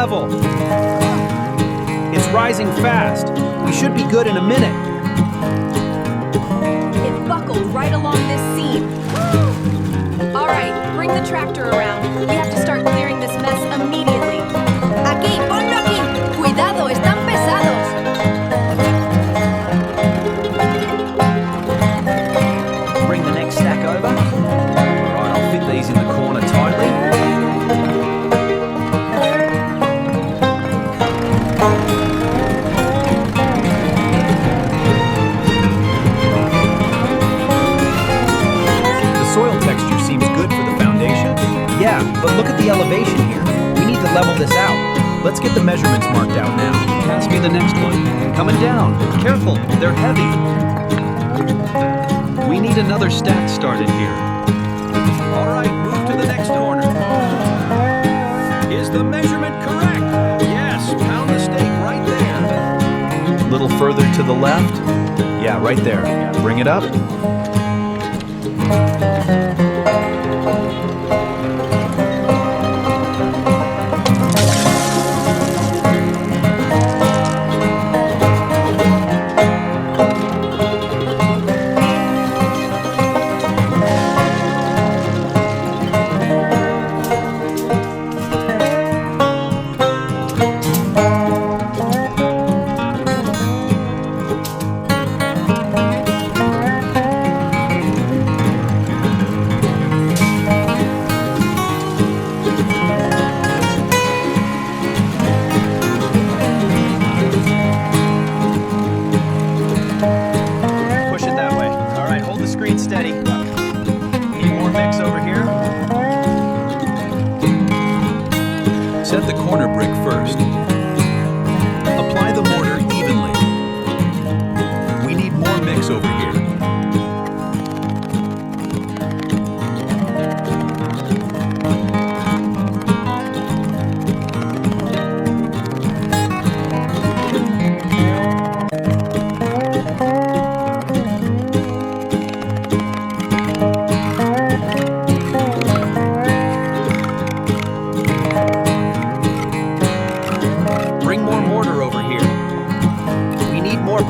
level. It's rising fast. We should be good in a minute. It buckled right along this seam. All right, bring the tractor around. We have to start clearing this mess immediately. Aquí, ponlo aquí. Cuidado, están pesados. Bring the next stack over. All right, I'll fit these in the corner tightly. The soil texture seems good for the foundation. Yeah, but look at the elevation here. We need to level this out. Let's get the measurements marked out now. Pass me the next one. Coming down. Careful, they're heavy. We need another stack started here. All right, move to the next corner. Is the measurement correct? Yes, pound the stake right there. A little further to the left. Yeah, right there. Bring it up. Steady. Need more mix over here. Set the corner brick first. Apply the mortar evenly. We need more mix over here.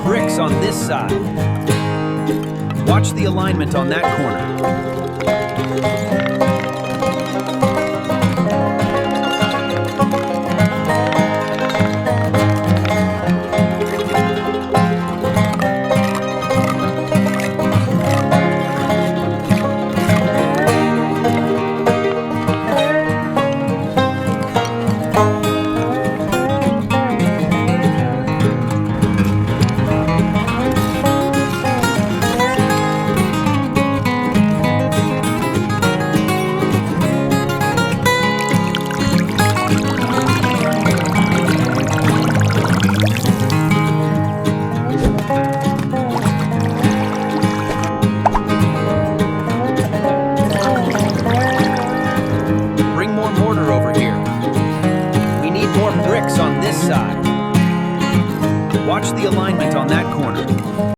Bricks on this side. Watch the alignment on that corner.